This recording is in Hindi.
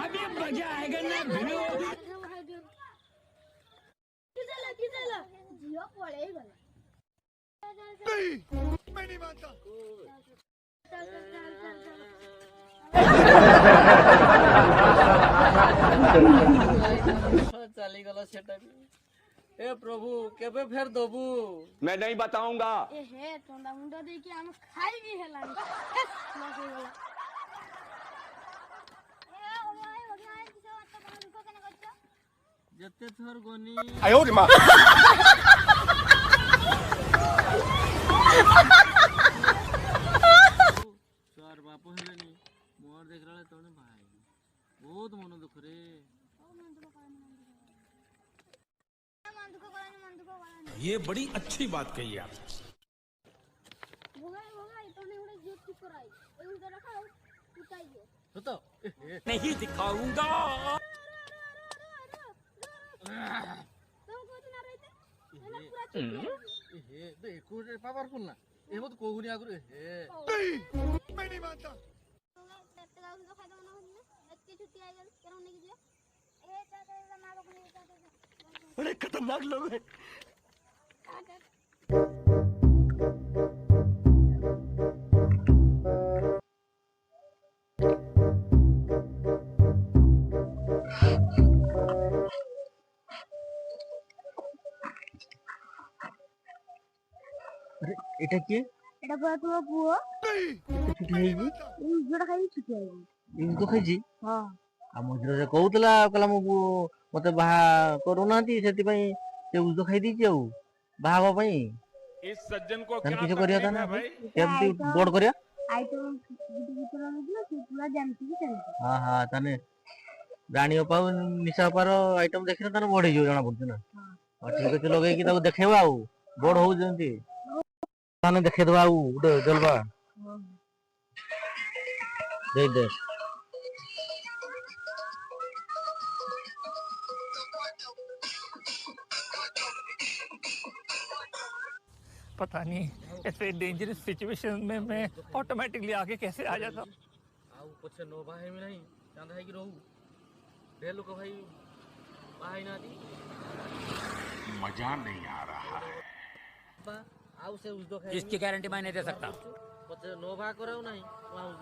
अभी मजा आएगा ना भिड़ो। जियो पड़े गला। नहीं, मैं नहीं मानता। चली गला सेटा भी। ए प्रभु केबे फेर दबू? मैं नहीं बताऊंगा। ए हे तोंदा मुंडा दे कि हम खाई भी हेलानी। लस हो गला। ए हो गया किसे बात कर दुख केने करछ? जत्ते थर गनी आयो रे मां। चार बाप हेलेनी मोर देखराले तने भाई बहुत मन दुख रे। ये बड़ी अच्छी बात कही आप। तोने उड़े जेब की कराई। ए उधर रखा उठाई दे। तो नहीं दिखाऊंगा। तुम कोत ना रहते? एना पूरा चुप। हे बे कोरे पावरफुल ना ए मत कोहुनी आगु हे नहीं, मैं नहीं मानता। तेते गाउ तो खाइदो ना होनी एत्ते छुट्टी आई गल केरो नहीं कीजिए। ए चाचा मां बाप ने चाचा बड़े खतरनाक लोग हैं। এটা কি এটা পুরা তোমার পুয়ো नहीं, ছুটি ହେଇଛି এই জোড়া খাই ছুটি আই। ଏମିତି ଖାଇଛି हां ଆଉ ମଝିରେ ସେ କହୁଥିଲା କହିଲା ମୁଁ ମତେ ବାହା କରୁନାହାନ୍ତି ସେଥିପାଇଁ ସେ ଉଜ ଖାଇ ଦେଇଛି ଆଉ ବାହା ହବା ପାଇଁ इस सज्जन को ତାହେଲେ क्या କିଛି କରିବା तकलीफ ତାହେଲେ है भाई? କେମିତି ବୋର୍ଡ କରିବା ଆଇଟମ ଗୁଟେ ରହିଥିଲା ସେ ପୁରା ଯେମିତି କି ସେମିତି। ହଁ ହଁ ତାହେଲେ ରାଣୀ ଅପା ଆଉ ନିଶା ଅପାର ଆଇଟମ ଦେଖିଲେ ତାହେଲେ ବୋର୍ଡ ହେଇଯିବ ଜଣା ପଡୁଛି ନା ହଉ ଠିକ ଅଛି ଲଗେଇକି ତାକୁ ଦେଖେଇବା ଆଉ ବୋର୍ଡ ହଉଛି ଯେମିତି ତାହେଲେ ଦେଖେଇଦବା ଆଉ ଗୋଟେ ଜଲବା ଦେଇ ଦେ पता नहीं ऐसे डेंजरस सिचुएशन में मैं ऑटोमेटिकली आगे कैसे आ जाता हूँ। ଆଉ ପଛେ ନ ବାହା ହେବି ନାହିଁ ଚାନ୍ଦା ହେଇକି ରହୁ ଢେର ଲୋକ ଭାଇ ବାହା ହେଇନାହାନ୍ତି मजा नहीं आ रहा है। ଆଉ ସେ ଉଜ ଖାଇ इसकी गारंटी मैं नहीं दे सकता। ପଛେ ନ ବାହା କରାଉ ନାହିଁ ମୁଁ ଆଉ ଉଜ